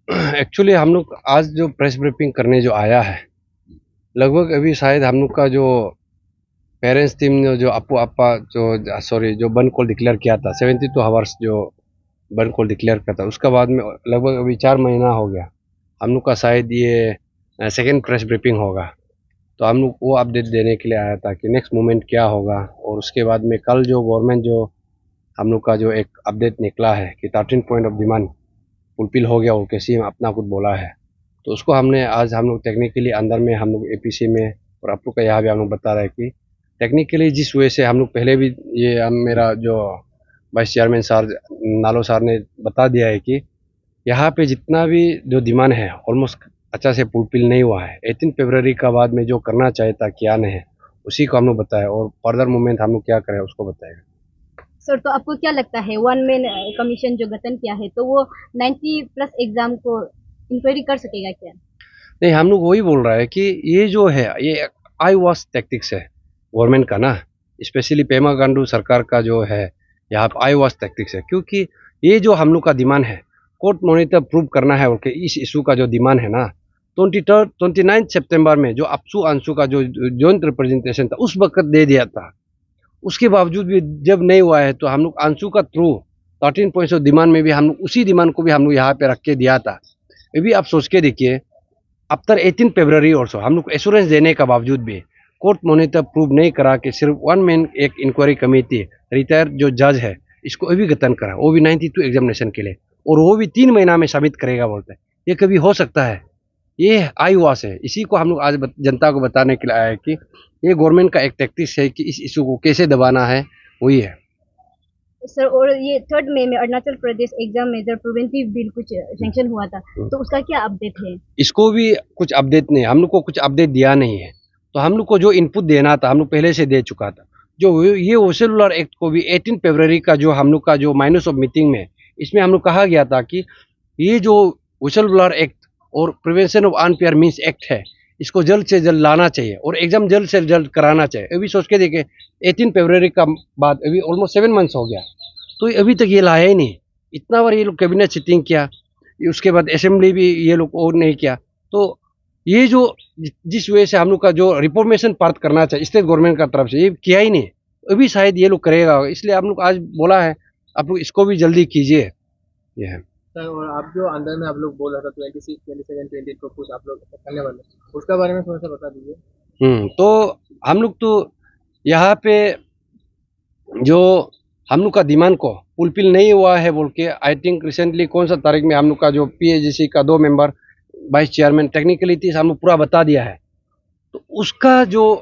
Actually हम लोग आज जो प्रेस ब्रीफिंग करने जो आया है, लगभग अभी शायद हम लोग का जो पेरेंट्स टीम ने जो अपू अपा जो सॉरी जो बंद कॉल डिक्लेयर किया था 72 आवर्स जो बंद कॉल डिक्लेयर किया था, उसका बाद में लगभग अभी 4 महीना हो गया। हम लोग का शायद ये सेकेंड प्रेस ब्रीफिंग होगा। तो हम लोग वो अपडेट देने के लिए आया था कि नेक्स्ट मूवमेंट क्या होगा। और उसके बाद में कल जो गवर्नमेंट जो हम लोग का जो एक अपडेट निकला है कि 13 पॉइंट ऑफ डिमांड फुलफिल हो गया, वो किसी में अपना कुछ बोला है। तो उसको हमने आज हम लोग टेक्निकली अंदर में हम लोग एपीसी में और आप लोग का यहाँ भी हम लोग बता रहे हैं कि टेक्निकली जिस वे से हम लोग पहले भी ये हम मेरा जो वाइस चेयरमैन सर नालो सर ने बता दिया है कि यहाँ पे जितना भी जो डिमांड है ऑलमोस्ट अच्छा से फुलफिल नहीं हुआ है। 18 फरवरी का बाद में जो करना चाहिए था किया नहीं है, उसी को हम लोग बताया और फर्दर मूवमेंट हम लोग क्या करें उसको बताएगा। सर, तो आपको क्या लगता है वन मैन कमीशन जो गठन किया है तो वो 90+ एग्जाम को इंक्वायरी कर सकेगा क्या? नहीं, हम लोग वही बोल रहा है कि ये जो है ये आई वॉश टैक्टिक्स है गवर्नमेंट का ना, स्पेशली पेमा गांडू सरकार का जो है यहाँ पे आई वॉश टैक्टिक्स है। क्योंकि ये जो हम लोग का डिमांड है कोर्ट मॉनिटर प्रूव करना है, और इस इशू का जो डिमांड है ना 29 सितंबर में जो अपसू अंशु का जो जॉइंट रिप्रेजेंटेशन था उस वक्त दे दिया था। उसके बावजूद भी जब नहीं हुआ है तो हम लोग अंशु का थ्रू 13 पॉइंट्स ऑफ डिमांड में भी हम लोग उसी डिमांड को भी हम लोग यहाँ पे रख के दिया था। अभी आप सोच के देखिए, आफ्टर 18 फरवरी और सो हम लोग को एश्योरेंस देने का बावजूद भी कोर्ट मॉनिटर प्रूव नहीं करा कि सिर्फ वन मैन एक इंक्वायरी कमेटी रिटायर जो जज है इसको अभी गठन करा, वो भी 92 एग्जामिनेशन के लिए, और वो भी 3 महीना में सबमिट करेगा बोलते हैं। ये कभी हो सकता है? ये आई वास है। इसी को हम लोग आज जनता को बताने के लिए आया है कि ये गवर्नमेंट का एक टैक्टिक्स है कि इस इशू को कैसे दबाना है, वही है। सर, और ये 3 मई में Arunachal Pradesh exam major preventive bill कुछ सेंक्शन हुआ था, तो उसका क्या अपडेट है? इसको भी कुछ अपडेट नहीं, हम लोग को कुछ अपडेट दिया नहीं है। तो हम लोग को जो इनपुट देना था हम लोग पहले से दे चुका था। जो ये वोसेलुलर एक्ट को भी 18 फरवरी का जो हम लोग का जो माइनस ऑफ मीटिंग में इसमें हम लोग कहा गया था कि ये जो वोसेलुलर एक्ट और prevention of unfair means act है, इसको जल्द से जल्द लाना चाहिए और एग्जाम जल्द से जल्द कराना चाहिए। अभी सोच के देखे 18 फरवरी का बाद अभी ऑलमोस्ट 7 मंथ्स हो गया, तो अभी तक ये लाया ही नहीं। इतना बार ये लोग कैबिनेट सिटिंग किया, उसके बाद असेंबली भी ये लोग और नहीं किया। तो ये जो जिस वजह से हम लोग का जो रिफॉर्मेशन पार्ट करना चाहिए स्टेट गवर्नमेंट का तरफ से, ये किया ही नहीं। अभी शायद ये लोग करेगा, इसलिए हम लोग आज बोला है आप लोग इसको भी जल्दी कीजिए। ये है सर, और आप जो अंदर में आप लोग बोल रहा था 26, 27, 28 को कुछ आप लोग करने वाले, उसका बारे में थोड़ा सा बता दीजिए। तो हम लोग तो यहाँ पे जो हम लोग का डिमांड को फुलफिल नहीं हुआ है बोल के, आई थिंक रिसेंटली कौन सा तारीख में हम लोग का जो पीएजीसी का 2 मेंबर वाइस चेयरमैन टेक्निकली थी हम लोग पूरा बता दिया है। तो उसका जो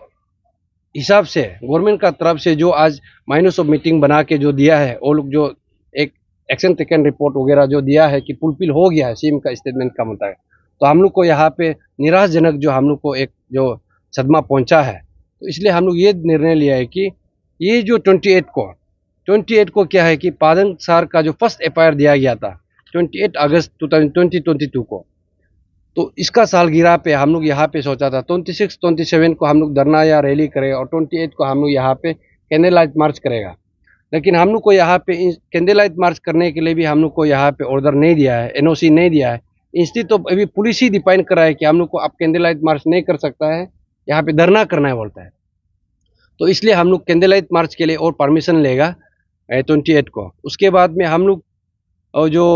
हिसाब से गवर्नमेंट का तरफ से जो आज माइनस ऑफ मीटिंग बना के जो दिया है, वो लोग जो एक एक्शन टेकन रिपोर्ट वगैरह जो दिया है कि फुलफिल हो गया है सीएम का स्टेटमेंट का मुताबिक, तो हम लोग को यहाँ पे निराशजनक जो हम लोग को एक जो सदमा पहुंचा है। तो इसलिए हम लोग ये निर्णय लिया है कि ये जो 28 को क्या है कि पादंग सार का जो फर्स्ट एफआईआर दिया गया था 28 अगस्त 2022 को, तो इसका सालगिरह पे हम लोग यहाँ पे सोचा था 26, 27 को हम लोग धरना या रैली करेगा और 28 को हम लोग यहाँ पे कैंडल लाइट मार्च करेगा। लेकिन हम लोग को यहाँ पे कैंडल लाइट मार्च करने के लिए भी हम लोग को यहाँ पे ऑर्डर नहीं दिया है, एनओसी नहीं दिया है। इंस्टीट्यूट तो अभी पुलिस ही डिफाइन करा है कि हम लोग को आप कैंडल लाइट मार्च नहीं कर सकता है, यहाँ पे धरना करना है बोलता है। तो इसलिए हम लोग कैंडल लाइट मार्च के लिए और परमिशन लेगा 28 को। उसके बाद में हम लोग और जो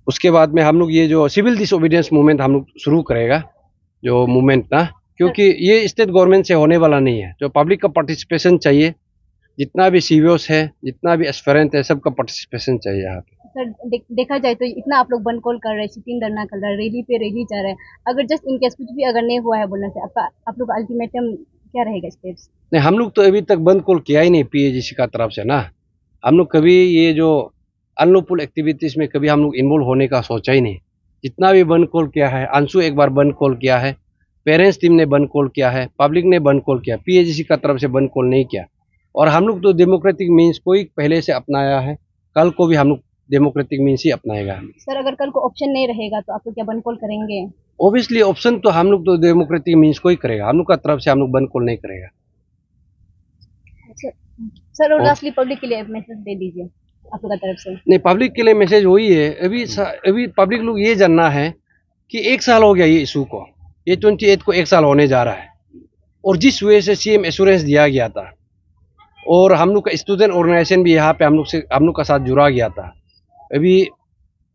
उसके बाद में हम लोग ये जो सिविल डिसोबीडियंस मूवमेंट हम लोग शुरू करेगा जो मूवमेंट ना, क्योंकि ये स्टेट गवर्नमेंट से होने वाला नहीं है। जो पब्लिक का पार्टिसिपेशन चाहिए, जितना भी सीवीओस है, जितना भी एस्पिरेंट है, सबका पार्टिसिपेशन चाहिए यहाँ पे। सर, देखा जाए तो इतना आप लोग बंद कॉल कर रहे हैं, सिटिंग धरना कर रहे हैं, रैली पे रैली जा रहे हैं, अगर जस्ट इन केस कुछ भी अगर नहीं हुआ है बोलने से आपका आप लोग अल्टीमेटम क्या रहेगा स्टेप्स? नहीं, हम लोग तो अभी तक बंद कॉल किया ही नहीं पीएजीसी का तरफ से ना। हम लोग कभी ये जो अनलॉफुल एक्टिविटीज में कभी हम लोग इन्वॉल्व होने का सोचा ही नहीं। जितना भी बंद कॉल किया है, अंशु एक बार बंद कॉल किया है, पेरेंट्स टीम ने बंद कॉल किया है, पब्लिक ने बंद कॉल किया, पीएजीसी का तरफ से बंद कॉल नहीं किया। और हम लोग तो डेमोक्रेटिक मीन्स को ही पहले से अपनाया है, कल को भी हम लोग डेमोक्रेटिक मीन्स ही अपनाएगा। सर, अगर कल को ऑप्शन नहीं रहेगा तो आप लोग क्या बंद कॉल करेंगे? ऑब्वियसली ऑप्शन तो हम लोग तो डेमोक्रेटिक मीन्स को ही करेगा, हम लोग का तरफ से हम लोग बंद कॉल नहीं करेगा। सर, और लास्टली पब्लिक के लिए मैसेज दे दीजिए। आप लोग की तरफ से? नहीं, पब्लिक के लिए मैसेज वही है। अभी पब्लिक लोग ये जानना है कि 1 साल हो गया ये इशू को, ये 28 को 1 साल होने जा रहा है। और जिस वजह से सीएम एश्योरेंस दिया गया था और हम लोग का स्टूडेंट ऑर्गेनाइजेशन भी यहाँ पे हम लोग का साथ जुड़ा गया था, अभी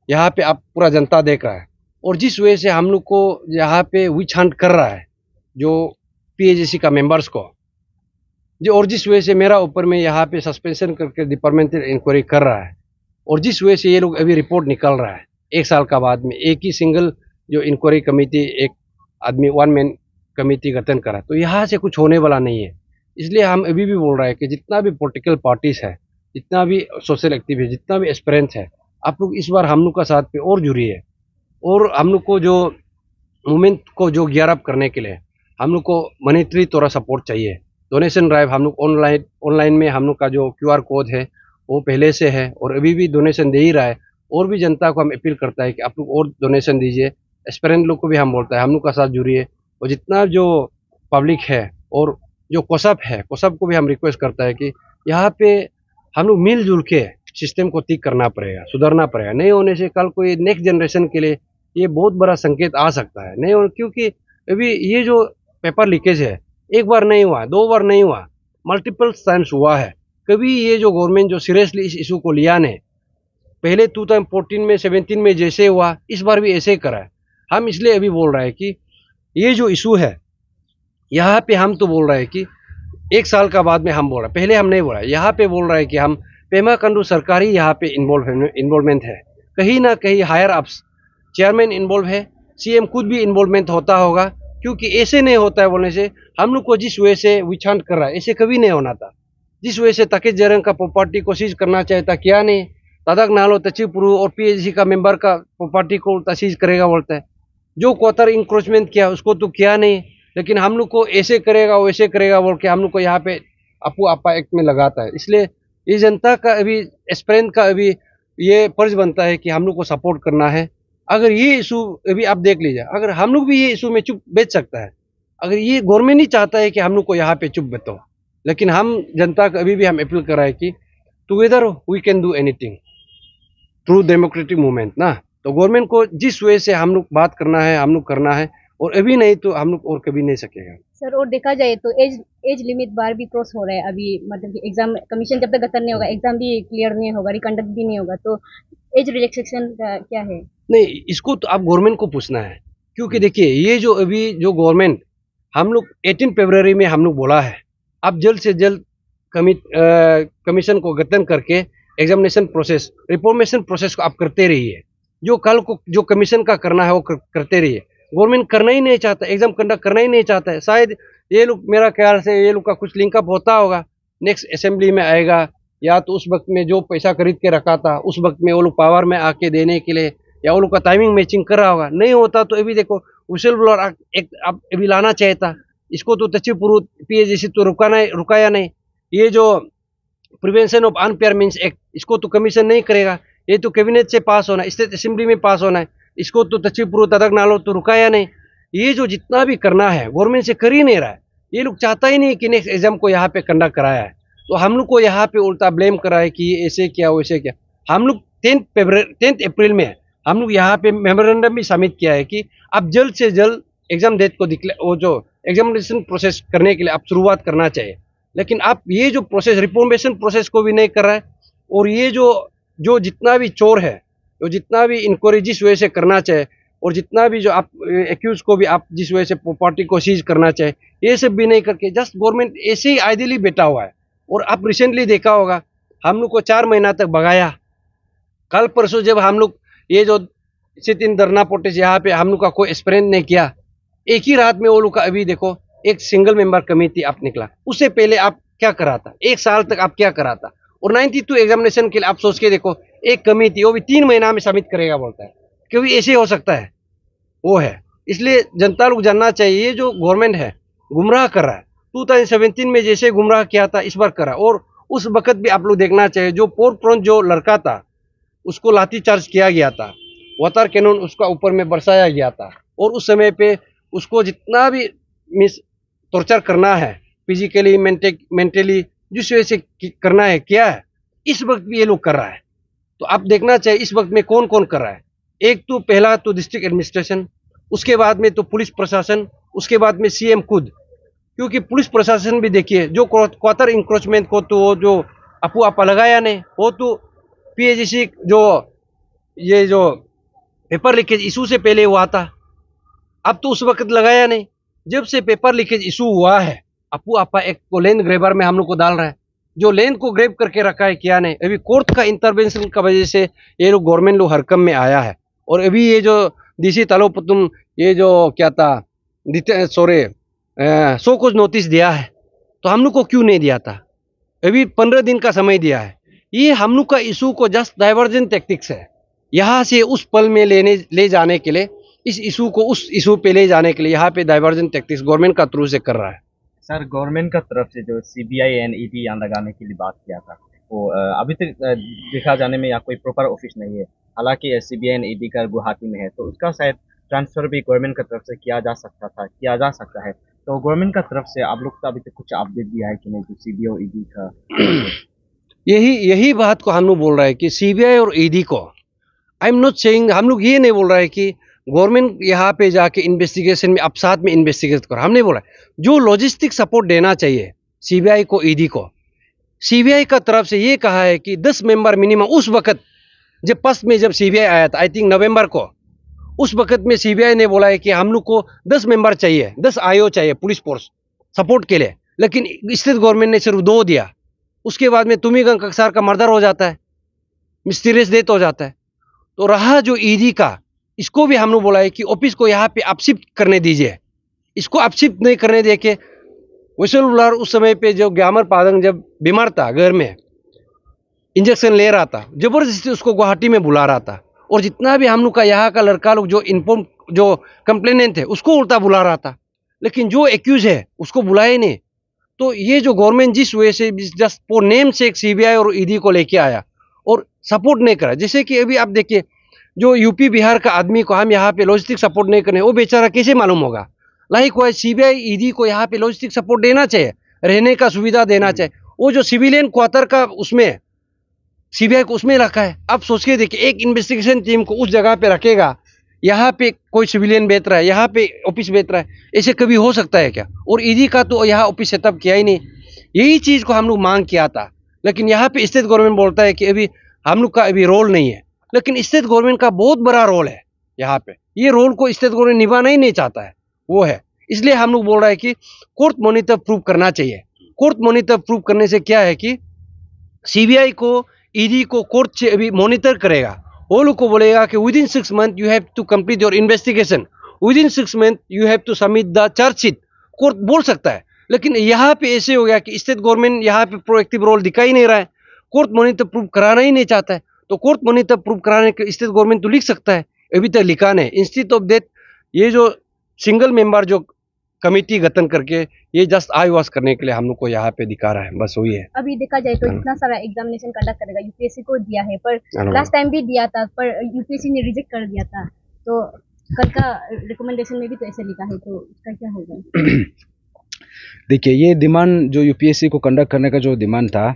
यहाँ पे आप पूरा जनता देख रहा है। और जिस वजह से हम लोग को यहाँ पे विच हंट कर रहा है जो पीएजेसी का मेंबर्स को, जो और जिस वजह से मेरा ऊपर में यहाँ पे सस्पेंशन करके डिपार्टमेंटल इंक्वायरी कर रहा है, और जिस वजह से ये लोग अभी रिपोर्ट निकल रहा है 1 साल का बाद में एक ही सिंगल जो इंक्वायरी कमेटी, एक आदमी 1 मैन कमेटी गठन करा, तो यहाँ से कुछ होने वाला नहीं है। इसलिए हम अभी भी बोल रहे हैं कि जितना भी पॉलिटिकल पार्टीज है, जितना भी सोशल एक्टिव है, जितना भी एस्पिरेंट्स है, आप लोग इस बार हम लोग का साथ पे और जुड़िए। और हम लोग को जो मूवमेंट को जो गियर अप करने के लिए हम लोग को मॉनेटरी थोड़ा सपोर्ट चाहिए। डोनेशन ड्राइव हम लोग ऑनलाइन में हम लोग का जो QR कोड है वो पहले से है और अभी भी डोनेशन दे ही रहा है। और भी जनता को हम अपील करता है कि आप लोग और डोनेशन दीजिए। एस्पिरेंट लोग को भी हम बोलता है हम लोग का साथ जुड़िए। और जितना जो पब्लिक है और जो कोसप है, कोसप को भी हम रिक्वेस्ट करता है कि यहाँ पे हम लोग मिलजुल के सिस्टम को ठीक करना पड़ेगा, सुधरना पड़ेगा। नहीं होने से कल कोई नेक्स्ट जनरेशन के लिए ये बहुत बड़ा संकेत आ सकता है। नहीं, क्योंकि अभी ये जो पेपर लीकेज है एक बार नहीं हुआ, 2 बार नहीं हुआ, मल्टीपल टाइम्स हुआ है। कभी ये जो गवर्नमेंट जो सीरियसली इस इशू को लिया नहीं, पहले 2014 में 17 में जैसे हुआ इस बार भी ऐसे ही करा है। हम इसलिए अभी बोल रहे हैं कि ये जो इशू है यहाँ पे हम तो बोल रहे हैं कि 1 साल का बाद में हम बोल रहे हैं, पहले हम नहीं बोल रहे, यहाँ पे बोल रहे हैं कि हम पेमा खांडू सरकारी यहाँ पे इन्वॉल्वमेंट है, कहीं ना कहीं हायर अप्स चेयरमैन इन्वॉल्व है, सीएम खुद भी इन्वॉल्वमेंट होता होगा। क्योंकि ऐसे नहीं होता है बोलने से हम लोग को जिस वजह से विछांट कर रहा है ऐसे कभी नहीं होना था। जिस वजह से तकेत जरंग का प्रॉपर्टी को सीज करना चाहता किया नहीं, तदक नालो तचिपुरु और पीएचसी का मेंबर का प्रॉपर्टी को सीज करेगा बोलता है। जो क्वार्टर इंक्रोचमेंट किया उसको तो किया नहीं, लेकिन हम लोग को ऐसे करेगा वैसे करेगा बोल के हम लोग को यहाँ पे अपू आपा एक्ट में लगाता है। इसलिए ये जनता का अभी एस्पिरेंट का अभी ये फर्ज बनता है कि हम लोग को सपोर्ट करना है। अगर ये इशू अभी आप देख लीजिए, अगर हम लोग भी ये इशू में चुप बैठ सकता है, अगर ये गवर्नमेंट नहीं चाहता है कि हम लोग को यहाँ पे चुप बैठो, लेकिन हम जनता को अभी भी हम अपील कर रहे हैं कि together we can do anything through democratic movement ना। तो गवर्नमेंट को जिस वजह से हम लोग बात करना है हम लोग करना है, और अभी नहीं तो हम लोग और कभी नहीं सकेगा। सर, और देखा जाए तो एज लिमिट बार भी क्रॉस हो रहा है अभी, मतलब कि एग्जाम कमीशन जब तक गठन नहीं होगा, एग्जाम भी क्लियर नहीं होगा, रिकंडक्ट भी नहीं होगा, तो एज रिलैक्सेशन का क्या है? नहीं, इसको तो आप गवर्नमेंट को पूछना है। क्योंकि देखिए ये जो अभी जो गवर्नमेंट हम लोग 18 फरवरी में हम लोग बोला है, आप जल्द से जल्द कमीशन को गठन करके एग्जामिनेशन प्रोसेस, रिफॉर्मेशन प्रोसेस को आप करते रहिए। जो कल को जो कमीशन का करना है वो करते रहिए। गवर्नमेंट करना ही नहीं चाहता, एग्जाम कंडक्ट करना ही नहीं चाहता है। शायद ये लोग, मेरा ख्याल से ये लोग का कुछ लिंकअप होता होगा, नेक्स्ट असेंबली में आएगा, या तो उस वक्त में जो पैसा खरीद के रखा था उस वक्त में वो लोग पावर में आके देने के लिए, या वो लोग का टाइमिंग मैचिंग कर रहा होगा। नहीं होता तो अभी देखो व्हिसल ब्लोअर एक्ट अब अभी लाना चाहिए था, इसको तो तचिपुरु पीएचसी तो रुकाया नहीं। ये जो prevention of unfair means act, इसको तो कमीशन नहीं करेगा, ये तो कैबिनेट से पास होना है, स्टेट असेंबली में पास होना है, इसको तो तचिपुरु तदक नालो तो रुकाया नहीं। ये जो जितना भी करना है गवर्नमेंट से कर ही नहीं रहा है। ये लोग चाहता ही नहीं कि नेक्स्ट एग्जाम को यहाँ पे कंडक्ट कराया है, तो हम लोग को यहाँ पे उल्टा ब्लेम करा है कि ये ऐसे किया वैसे किया। हम लोग 10 अप्रैल में हम लोग यहाँ पे मेमोरेंडम भी सबमिट किया है कि आप जल्द से जल्द एग्जाम डेट को वो जो एग्जामिनेशन प्रोसेस करने के लिए आप शुरुआत करना चाहिए। लेकिन आप ये जो प्रोसेस, रिफॉर्मेशन प्रोसेस को भी नहीं कर रहा है, और ये जो जितना भी चोर है, जो जितना भी इंक्वायरी जिस वजह से करना चाहिए, और जितना भी जो आप एक्यूज को भी आप जिस वजह से प्रॉपर्टी को सीज करना चाहिए, ये सब भी नहीं करके जस्ट गवर्नमेंट ऐसे ही आइडियली बैठा हुआ है। और आप रिसेंटली देखा होगा हम लोग को 4 महीना तक भगाया। कल परसों जब हम लोग ये जो सिट इन धरना प्रोटेस्ट यहाँ पे हम लोग का कोई एक्सपेरिमेंट नहीं किया, एक ही रात में वो लोग का अभी देखो एक सिंगल मेंबर कमेटी आप निकला। उससे पहले आप क्या करा था, 1 साल तक आप क्या करा था? और 92 एग्जामिनेशन के लिए आप सोच के देखो, एक कमेटी वो भी 3 महीना में सबमिट करेगा बोलता है, क्योंकि ऐसे हो सकता है वो है। इसलिए जनता लोग जानना चाहिए ये जो गवर्नमेंट है गुमराह कर रहा है। 2017 में जैसे गुमराह किया था इस बार करा। और उस वक्त भी आप लोग देखना चाहिए, जो पोर्ट फ्रंट जो लड़का था उसको लाठीचार्ज किया गया था, वाटर कैनन उसका ऊपर में बरसाया गया था, और उस समय पे उसको जितना भी टॉर्चर करना है फिजिकली मेंटली जिस वजह से करना है किया है, इस वक्त भी ये लोग कर रहा है। तो आप देखना चाहिए इस वक्त में कौन कौन कर रहा है। एक तो पहला तो डिस्ट्रिक्ट एडमिनिस्ट्रेशन, उसके बाद में तो पुलिस प्रशासन, उसके बाद में सीएम खुद। क्योंकि पुलिस प्रशासन भी देखिए, जो क्वार्टर इंक्रोचमेंट को तो वो जो अपू आपा लगाया नहीं, वो तो पीएजीसी जो ये जो पेपर लीकेज इशू से पहले हुआ था, अब तो उस वक्त लगाया नहीं। जब से पेपर लीकेज इशू हुआ है, अपू आपा एक को लैंड ग्रेबर में हम लोग को डाल रहा है। जो लैंड को ग्रेब करके रखा है किया नहीं, अभी कोर्ट का इंटरवेंशन की वजह से ये लोग गवर्नमेंट लोग हरकम में आया है। और अभी ये जो डीसी तालोपुतुम ये जो क्या था सो कुछ नोटिस दिया है, तो हम लोग को क्यों नहीं दिया था? अभी 15 दिन का समय दिया है। ये हम लोग का इशू को जस्ट डाइवर्जन टैक्टिक्स है, यहाँ से उस पल में ले जाने के लिए, इस इशू को उस इशू पे ले जाने के लिए यहाँ पे डाइवर्जन टैक्टिक्स गवर्नमेंट का थ्रू से कर रहा है। सर, गवर्नमेंट का तरफ से जो सीबीआई एंड ईडी यहाँ लगाने के लिए बात किया था, वो अभी तक देखा जाने में यहाँ कोई प्रॉपर ऑफिस नहीं है। हालांकि सीबीआई एंड ईडी का गुवाहाटी में है, तो उसका शायद ट्रांसफर भी गवर्नमेंट की तरफ से किया जा सकता है। तो गवर्नमेंट का तरफ से आप लोग को अभी तक कुछ अपडेट दिया है कि नहीं, जो सीबीआई और ईडी का? यही बात को हम लोग बोल रहे हैं कि सीबीआई और ईडी को, आई एम नॉट सेइंग, हम लोग ये नहीं बोल रहे हैं कि गवर्नमेंट यहाँ पे जाके इन्वेस्टिगेशन में अब साथ में इन्वेस्टिगेट करो, हम नहीं बोल रहे। जो लॉजिस्टिक सपोर्ट देना चाहिए सीबीआई को, ईडी को, सीबीआई का तरफ से ये कहा है कि 10 मेंबर मिनिमम, उस वक्त जब फर्स्ट में जब सीबीआई आया था, आई थिंक नवंबर को, उस वक्त में सीबीआई ने बोला है कि हम लोग को 10 मेंबर चाहिए, 10 आईओ चाहिए पुलिस फोर्स सपोर्ट के लिए। लेकिन स्टेट गवर्नमेंट ने सिर्फ 2 दिया। उसके बाद में तुमिगंग कक्सार का मर्डर हो जाता है, मिस्टीरियस डेथ हो जाता है। तो रहा जो ईडी का, इसको भी हम लोग बोला है कि ऑफिस को यहाँ पे अपशिफ्ट करने दीजिए। इसको अपशिफ्ट नहीं करने दे के, विशल ब्लर उस समय पे जो ग्यामर पादंग जब बीमार था, घर में इंजेक्शन ले रहा था, जबरदस्ती उसको गुवाहाटी में बुला रहा था। और जितना भी हम लोग का यहाँ का लड़का लोग जो कंप्लेनेंट है, उसको उल्टा बुला रहा था। लेकिन जो एक्यूज है उसको बुलाए नहीं। तो ये जो गवर्नमेंट जिस वजह से जस्ट फॉर नेम से सीबीआई और ईडी को लेके आया और सपोर्ट नहीं करा, जैसे कि अभी आप देखिए, जो यूपी बिहार का आदमी को हम यहाँ पे लॉजिस्टिक सपोर्ट नहीं करें, वो बेचारा कैसे मालूम होगा? लाइक वाइज सीबीआई ईडी को यहाँ पे लॉजिस्टिक सपोर्ट देना चाहिए, रहने का सुविधा देना चाहिए। वो जो सिविलियन क्वार्टर का उसमें सीबीआई को उसमें रखा है। अब सोच के देखिए, एक इन्वेस्टिगेशन टीम को उस जगह पे रखेगा, यहाँ पे कोई सिविलियन बेच रहा है, यहाँ पे ऑफिस बेच रहा है, ऐसे कभी हो सकता है क्या? और ईडी का तो यहाँ ऑफिस सेटअप किया ही नहीं। यही चीज़ को हम लोग मांग किया था, लेकिन यहाँ पे स्टेट गवर्नमेंट बोलता है कि अभी हम लोग का अभी रोल नहीं है। लेकिन स्टेट गवर्नमेंट का बहुत बड़ा रोल है यहाँ पे। ये रोल को स्टेट गवर्नमेंट निभाना ही नहीं चाहता है, वो है। इसलिए हम लोग बोल रहे हैं कि कोर्ट मॉनिटर प्रूव करना चाहिए। कोर्ट मॉनिटर प्रूव करने से क्या है कि सीबीआई को, ईडी को कोर्ट से अभी मॉनिटर करेगा। वो लोग को बोलेगा कि within 6 month you have to complete your investigation, within 6 month you have to submit the charge sheet. Court बोल सकता है। लेकिन यहाँ पे ऐसे हो गया कि स्टेट गवर्नमेंट यहाँ पे प्रोएक्टिव रोल दिखा ही नहीं रहा है, कोर्ट मॉनिटर प्रूव कराना ही नहीं चाहता है। तो कोर्ट मॉनिटर प्रूव कराने के स्टेट गवर्नमेंट तो लिख सकता है, अभी तक लिखा नहीं। इंस्टीट्यूट ऑफ डेथ, ये जो सिंगल मेंबर जो कमेटी गठन करके ये जस्ट आई वॉश करने के लिए हम लोग को यहाँ पे दिखा रहा है, बस वही है। अभी देखा जाए तो इतना सारा एग्जामिनेशन कंडक्ट करेगा, यूपीएससी को दिया है, पर लास्ट टाइम भी दिया था, पर यूपीएससी ने रिजेक्ट कर दिया था। तो कल का रिकमेंडेशन में भी तो ऐसे लिखा है, तो उसका क्या होगा? देखिए, ये डिमांड जो यूपीएससी को कंडक्ट करने का जो डिमांड था,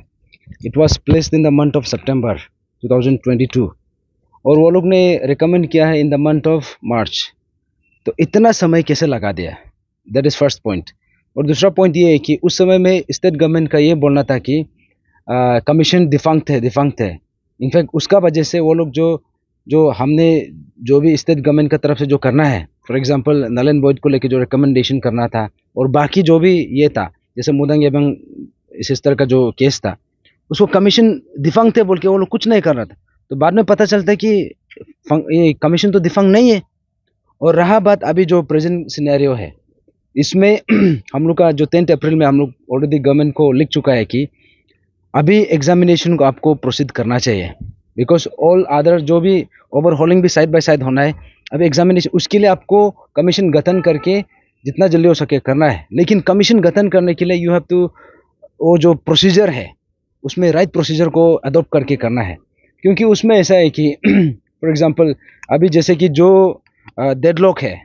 it was placed in the month of September 2022 और वो लोग ने रिकमेंड किया है in the month of March. तो इतना समय कैसे लगा दिया? That is first point. और दूसरा पॉइंट ये है कि उस समय में स्टेट गवर्नमेंट का ये बोलना था कि कमीशन डिफंक्ट है। इनफैक्ट उसका वजह से वो लोग जो हमने जो भी स्टेट गवर्नमेंट का तरफ से जो करना है, फॉर एग्जांपल नलन बॉयड को लेके जो रिकमेंडेशन करना था और बाकी जो भी ये था, जैसे मुदंग एवं इस तरह का जो केस था, उसको कमीशन डिफंक्ट है बोल के वो लोग कुछ नहीं कर रहा था। तो बाद में पता चलता है कि ये कमीशन तो डिफंक्ट नहीं है। और रहा बात अभी जो प्रेजेंट सिनेरियो है, इसमें हम लोग का जो 10 अप्रैल में हम लोग ऑलरेडी गवर्नमेंट को लिख चुका है कि अभी एग्जामिनेशन को आपको प्रोसीड करना चाहिए, बिकॉज ऑल अदर जो भी ओवरहॉलिंग भी साइड बाय साइड होना है। अभी एग्जामिनेशन, उसके लिए आपको कमीशन गठन करके जितना जल्दी हो सके करना है। लेकिन कमीशन गठन करने के लिए यू हैव टू, वो जो प्रोसीजर है उसमें राइट प्रोसीजर को अडॉप्ट करके करना है। क्योंकि उसमें ऐसा है कि फॉर एग्जांपल अभी जैसे कि जो डेडलॉक है,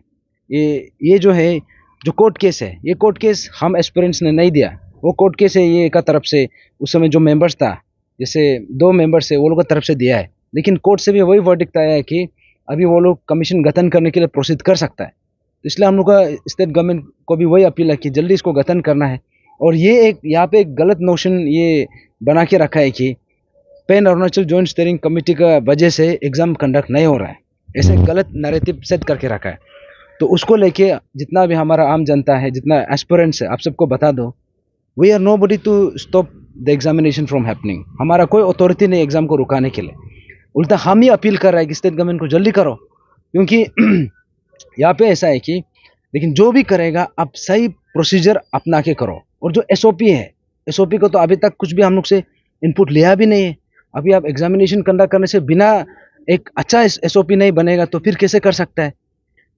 ये जो है जो कोर्ट केस है, ये कोर्ट केस हम एस्पिरेंट्स ने नहीं दिया, वो कोर्ट केस है ये का तरफ से उस समय जो मेंबर्स था, जैसे 2 मेंबर्स है वो लोग की तरफ से दिया है। लेकिन कोर्ट से भी वही वर्डिक्ट आया है कि अभी वो लोग कमीशन गठन करने के लिए प्रोसीड कर सकता है। तो इसलिए हम लोग का स्टेट गवर्नमेंट को भी वही अपील है कि जल्दी इसको गठन करना है। और ये एक यहाँ पे एक गलत नोशन ये बना के रखा है कि pan Arunachal joint steering committee का वजह से एग्जाम कंडक्ट नहीं हो रहा है, ऐसे गलत नैरेटिव सेट करके रखा है। तो उसको लेके जितना भी हमारा आम जनता है, जितना एस्पिरेंट्स है, आप सबको बता दो, we are nobody to stop the examination from happening. हमारा कोई अथॉरिटी नहीं एग्जाम को रुकाने के लिए, उल्टा हम ही अपील कर रहे हैं कि स्टेट गवर्नमेंट को जल्दी करो। क्योंकि यहाँ पे ऐसा है कि लेकिन जो भी करेगा आप सही प्रोसीजर अपना के करो। और जो एसओपी है, एसओपी को तो अभी तक कुछ भी हम लोग से इनपुट लिया भी नहीं है। अभी आप एग्जामिनेशन कंडक्ट करने से बिना एक अच्छा एसओपी नहीं बनेगा तो फिर कैसे कर सकता है।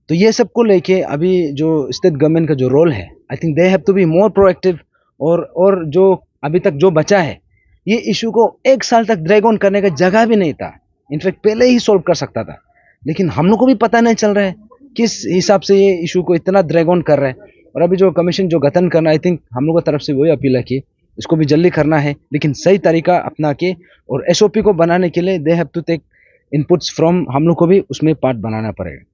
तो ये सब को लेके अभी जो स्टेट गवर्नमेंट का जो रोल है, I think they have to be more proactive. और जो अभी तक जो बचा है, ये इशू को 1 साल तक ड्रैग ऑन करने का जगह भी नहीं था। इनफैक्ट पहले ही सॉल्व कर सकता था, लेकिन हम लोग को भी पता नहीं चल रहा है किस हिसाब से ये इशू को इतना ड्रैग ऑन कर रहा है। और अभी जो कमीशन जो गठन करना, आई थिंक हम लोग की तरफ से वही अपील है कि इसको भी जल्दी करना है, लेकिन सही तरीका अपना के। और एसओपी को बनाने के लिए they have to take inputs from, हम लोग को भी उसमें पार्ट बनाना पड़ेगा।